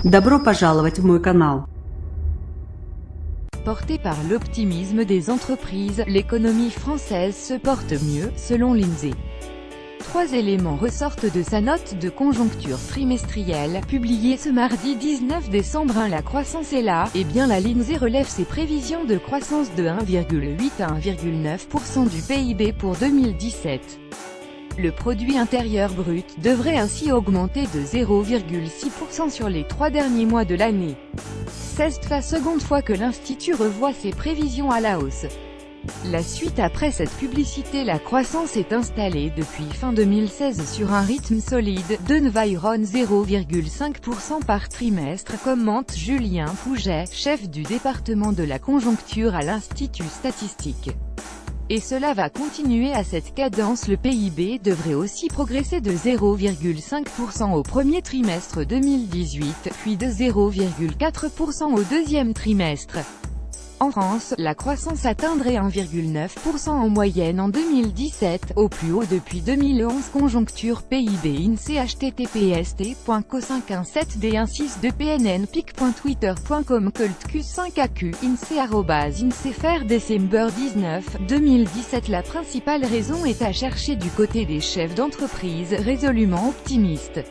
Добро пожаловать в мой канал. Porté par l'optimisme des entreprises, l'économie française se porte mieux, selon l'INSEE. Trois éléments ressortent de sa note de conjoncture trimestrielle, publiée ce mardi 19 décembre. La croissance est là, et bien l'INSEE relève ses prévisions de croissance de 1,8 à 1,9% du PIB pour 2017. Le produit intérieur brut devrait ainsi augmenter de 0,6% sur les 3 derniers mois de l'année. C'est la seconde fois que l'Institut revoit ses prévisions à la hausse. La suite après cette publicité, la croissance est installée depuis fin 2016 sur un rythme solide, d'environ 0,5% par trimestre, commente Julien Pouget, chef du département de la conjoncture à l'Institut statistique. Et cela va continuer à cette cadence. Le PIB devrait aussi progresser de 0,5% au premier trimestre 2018, puis de 0,4% au deuxième trimestre. En France, la croissance atteindrait 1,9% en moyenne en 2017, au plus haut depuis 2011. Conjoncture PIB INSEE https://d162pnnpic.twitter.com cultq5aq INSEE December 19, 2017. La principale raison est à chercher du côté des chefs d'entreprise, résolument optimistes.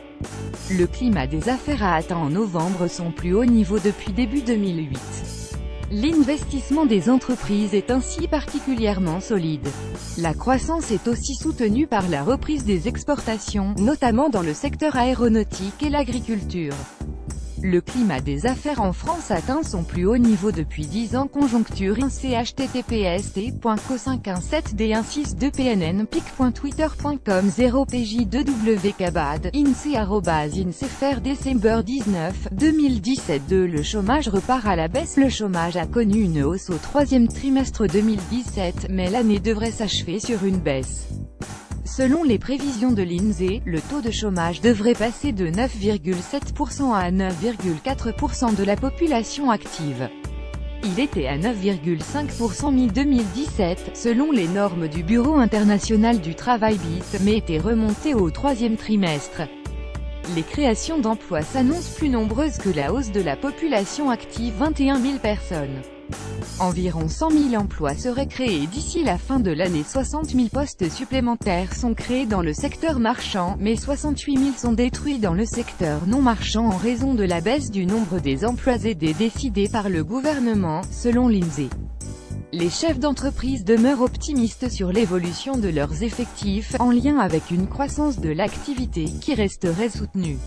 Le climat des affaires a atteint en novembre son plus haut niveau depuis début 2008. L'investissement des entreprises est ainsi particulièrement solide. La croissance est aussi soutenue par la reprise des exportations, notamment dans le secteur aéronautique et l'agriculture. Le climat des affaires en France atteint son plus haut niveau depuis 10 ans. Conjoncture INSEE https://d162pnnpic.twitter.com 0pj2wkbad INSEE December 19, 2017. Le chômage repart à la baisse. Le chômage a connu une hausse au troisième trimestre 2017, mais l'année devrait s'achever sur une baisse. Selon les prévisions de l'INSEE, le taux de chômage devrait passer de 9,7% à 9,4% de la population active. Il était à 9,5% mi-2017, selon les normes du Bureau international du travail BIT, mais était remonté au troisième trimestre. Les créations d'emplois s'annoncent plus nombreuses que la hausse de la population active, 21 000 personnes. Environ 100 000 emplois seraient créés d'ici la fin de l'année. 60 000 postes supplémentaires sont créés dans le secteur marchand, mais 68 000 sont détruits dans le secteur non marchand en raison de la baisse du nombre des emplois aidés décidée par le gouvernement, selon l'INSEE. Les chefs d'entreprise demeurent optimistes sur l'évolution de leurs effectifs, en lien avec une croissance de l'activité qui resterait soutenue.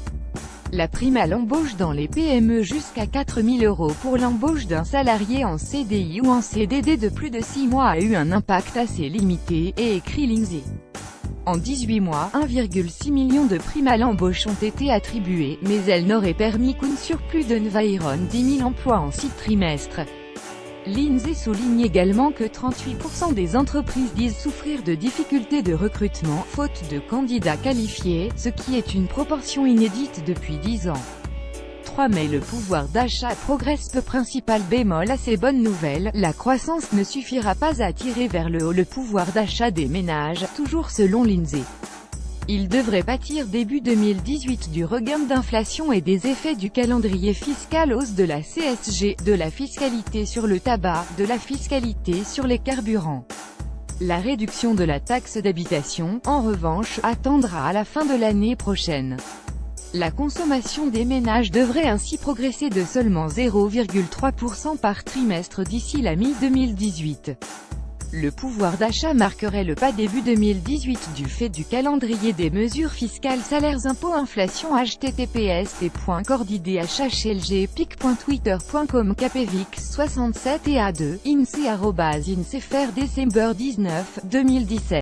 La prime à l'embauche dans les PME jusqu'à 4 000 € pour l'embauche d'un salarié en CDI ou en CDD de plus de 6 mois a eu un impact assez limité, et écrit l'INSEE. En 18 mois, 1,6 million de primes à l'embauche ont été attribuées, mais elles n'auraient permis qu'un surplus d'environ 10 000 emplois en 6 trimestres. L'INSEE souligne également que 38% des entreprises disent souffrir de difficultés de recrutement, faute de candidats qualifiés, ce qui est une proportion inédite depuis 10 ans. 3 mai. Le pouvoir d'achat progresse peu. Principal bémol à ces bonnes nouvelles, la croissance ne suffira pas à tirer vers le haut le pouvoir d'achat des ménages, toujours selon l'INSEE. Il devrait pâtir début 2018 du regain d'inflation et des effets du calendrier fiscal, hausse de la CSG, de la fiscalité sur le tabac, de la fiscalité sur les carburants. La réduction de la taxe d'habitation, en revanche, attendra à la fin de l'année prochaine. La consommation des ménages devrait ainsi progresser de seulement 0,3% par trimestre d'ici la mi-2018. Le pouvoir d'achat marquerait le pas début 2018 du fait du calendrier des mesures fiscales. Salaires, impôts, inflation. https://d.cordideh.pic.twitter.com kpvix 67 et a2 INSEE December 19, 2017.